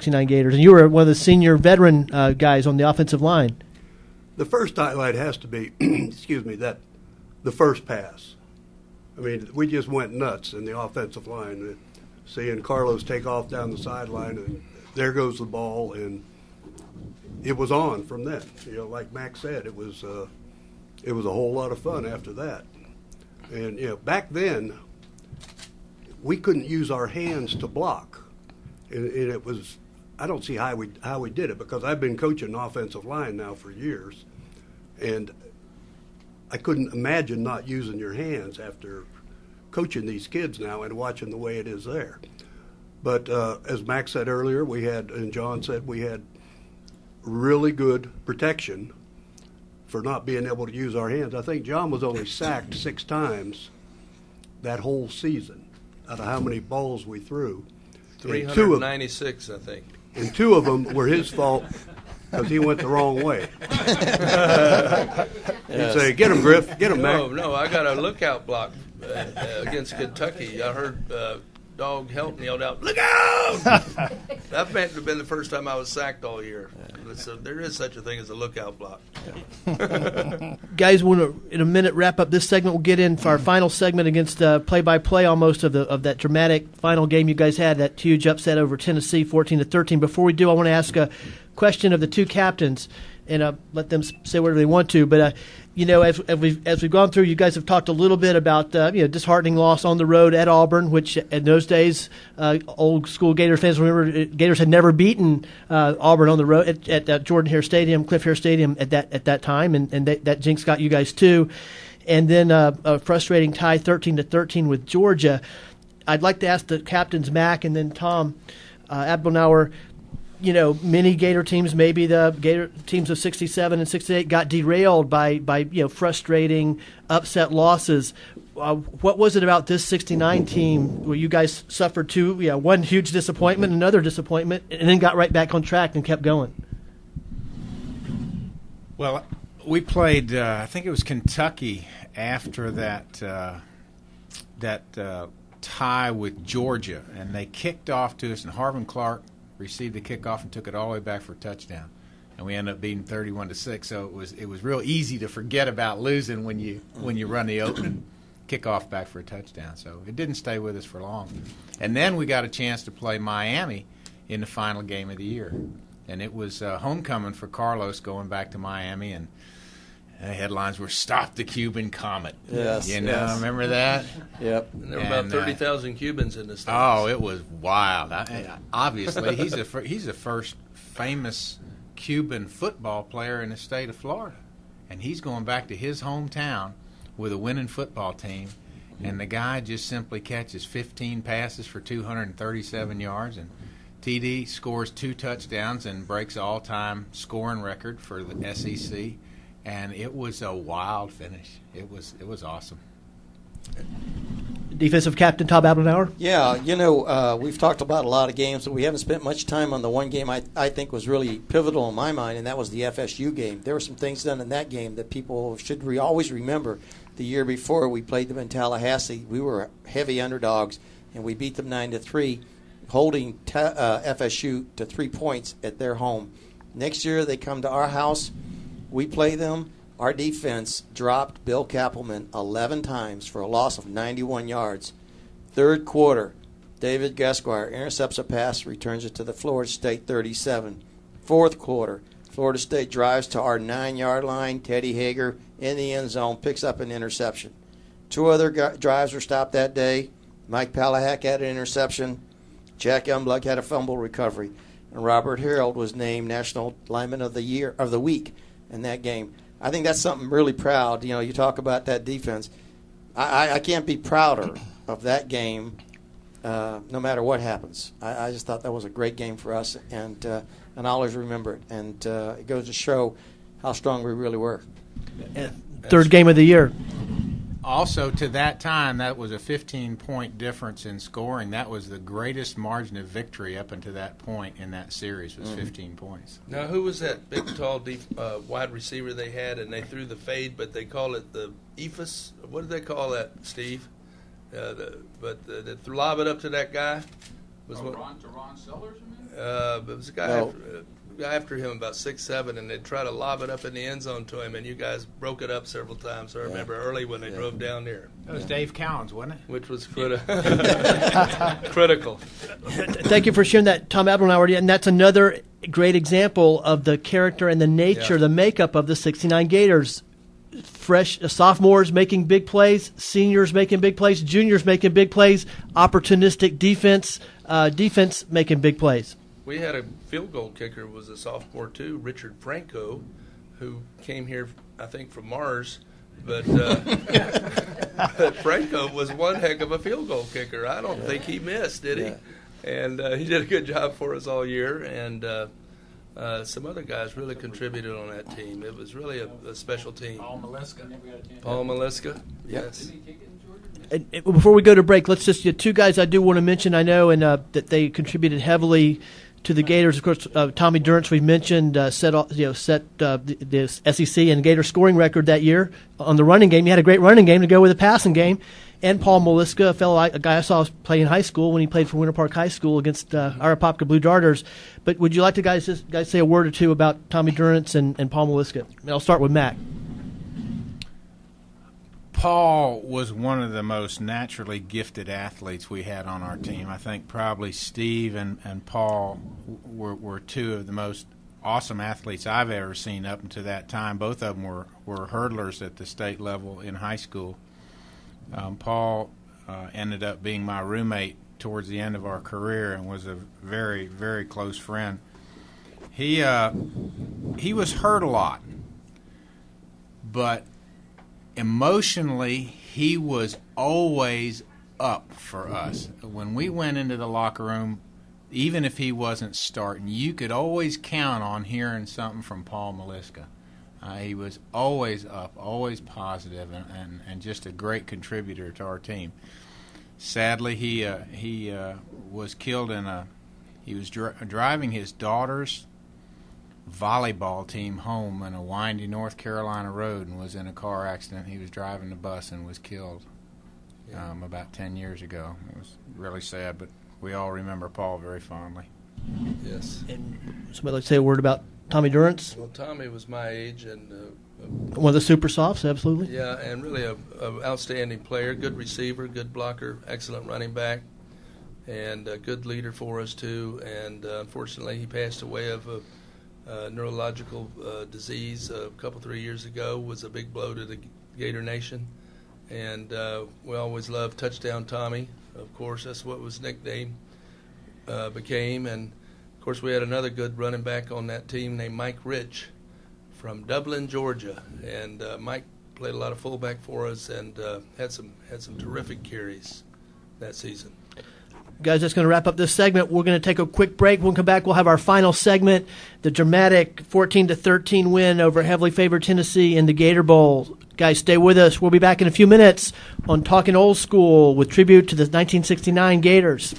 '69 Gators, and you were one of the senior veteran guys on the offensive line. The first highlight has to be, excuse me, that the first pass. I mean, we just went nuts in the offensive line, seeing Carlos take off down the sideline, and there goes the ball, and it was on from then. You know, like Max said, it was a whole lot of fun after that. And you know, back then, we couldn't use our hands to block, and it was. I don't see how we did it, because I've been coaching offensive line now for years, and I couldn't imagine not using your hands after coaching these kids now and watching the way it is there. But as Max said earlier, we had, and John said, we had really good protection for not being able to use our hands. I think John was only sacked 6 times that whole season out of how many balls we threw. 396, I think. And 2 of them were his fault because he went the wrong way. He'd say, "Get him, Griff. Get him, Mac." No, I got a lookout block against Kentucky. I heard Dog Helton yelled out, "Look out!" That meant to have been the first time I was sacked all year. So there is such a thing as a lookout block. Guys, we'll in a minute wrap up this segment. We'll get in for our final segment against play-by-play almost of that dramatic final game you guys had, that huge upset over Tennessee, 14-13. Before we do, I want to ask a question of the 2 captains, and let them say whatever they want to. But you know, as we've gone through, you guys have talked a little bit about disheartening loss on the road at Auburn, which in those days, old school Gator fans remember Gators had never beaten Auburn on the road at Jordan Hare Stadium, Cliff Hare Stadium at that time, and that jinx got you guys too. And then a frustrating tie, 13-13 with Georgia. I'd like to ask the captains, Mac and then Tom Abelnauer. You know, many Gator teams, maybe the Gator teams of 67 and 68, got derailed by frustrating upset losses. What was it about this 69 team where you guys suffered one huge disappointment, another disappointment, and then got right back on track and kept going? Well, we played, I think it was Kentucky after that tie with Georgia, and they kicked off to us, and Harvin Clark received the kickoff and took it all the way back for a touchdown, and we ended up beating 31-6. So it was real easy to forget about losing when you run the opening kickoff back for a touchdown. So it didn't stay with us for long. And then we got a chance to play Miami in the final game of the year, and it was homecoming for Carlos going back to Miami, and the headlines were "Stop the Cuban Comet." Yes, remember that? Yep. And there were about 30,000 Cubans in the States. Oh, it was wild. Obviously, he's the first famous Cuban football player in the state of Florida, and he's going back to his hometown with a winning football team, and the guy just simply catches 15 passes for 237 yards, and TD scores 2 touchdowns and breaks the all-time scoring record for the SEC. And it was a wild finish. It was awesome. Defensive captain Tom Abelnauer? Yeah, we've talked about a lot of games, but we haven't spent much time on the one game I think was really pivotal in my mind, and that was the FSU game. There were some things done in that game that people should always remember. The year before, we played them in Tallahassee. We were heavy underdogs, and we beat them 9-3, holding FSU to 3 points at their home. Next year, they come to our house. We play them. Our defense dropped Bill Kappelman 11 times for a loss of 91 yards. Third quarter, David Gasquire intercepts a pass, returns it to the Florida State 37. Fourth quarter, Florida State drives to our 9-yard line. Teddy Hager in the end zone picks up an interception. 2 other drives were stopped that day. Mike Palahak had an interception. Jack Youngblood had a fumble recovery. And Robert Harold was named National Lineman of the Week in that game. I think that's something really proud. You know, you talk about that defense. I can't be prouder of that game no matter what happens. I just thought that was a great game for us, and I'll always remember it. And it goes to show how strong we really were. Third game of the year. Also, to that time, that was a 15-point difference in scoring. That was the greatest margin of victory up until that point in that series, was 15 points. Now, who was that big, tall, wide receiver they had, and they threw the fade, but they call it the ephus? What did they call that, Steve? The lob it up to that guy? To Ron Sellers, you mean? It was a guy after him about 6'7", and they'd try to lob it up in the end zone to him, and you guys broke it up several times. I remember early when they drove down there. That was Dave Cowens, wasn't it? Which was critical. Thank you for sharing that, Tom Abdelnour. And that's another great example of the character and the nature, the makeup of the 69 Gators. Fresh sophomores making big plays, seniors making big plays, juniors making big plays, opportunistic defense making big plays. We had a field goal kicker who was a sophomore too, Richard Franco, who came here, I think, from Mars. But Franco was one heck of a field goal kicker. I don't think he missed, did he? And he did a good job for us all year. And some other guys really contributed on that team. It was really a special team. Paul Maliska, yes. And before we go to break, let's just two guys I do want to mention. I know and that they contributed heavily to the Gators. Of course, Tommy Durrance, we've mentioned, set the SEC and Gator scoring record that year on the running game. He had a great running game to go with the passing game. And Paul Maliska, a guy I saw play in high school when he played for Winter Park High School against Arapopka Blue Darters. But would you like to guys say a word or two about Tommy Durrance and Paul Maliska? I'll start with Mac. Paul was one of the most naturally gifted athletes we had on our team. I think probably Steve and Paul were two of the most awesome athletes I've ever seen up until that time. Both of them were hurdlers at the state level in high school. Paul ended up being my roommate towards the end of our career and was a very, very close friend. He was hurt a lot, but emotionally, he was always up for us. When we went into the locker room, even if he wasn't starting, you could always count on hearing something from Paul Maliska. He was always up, always positive, and just a great contributor to our team. Sadly, he was killed he was driving his daughter's volleyball team home on a windy North Carolina road and was in a car accident. He was driving the bus and was killed about 10 years ago. It was really sad, but we all remember Paul very fondly. Yes. And somebody like to say a word about Tommy Durrance? Well, Tommy was my age and one of the super softs, absolutely. Yeah, and really a outstanding player, good receiver, good blocker, excellent running back, and a good leader for us too. And unfortunately, he passed away of a neurological disease a couple, 3 years ago. Was a big blow to the Gator Nation. And we always loved Touchdown Tommy. Of course, that's what his nickname became. And, of course, we had another good running back on that team named Mike Rich from Dublin, Georgia. And Mike played a lot of fullback for us and had some terrific carries that season. Guys, that's going to wrap up this segment. We're going to take a quick break. When we come back, we'll have our final segment, the dramatic 14-13 win over heavily favored Tennessee in the Gator Bowl. Guys, stay with us. We'll be back in a few minutes on Talkin Old School with tribute to the 1969 Gators.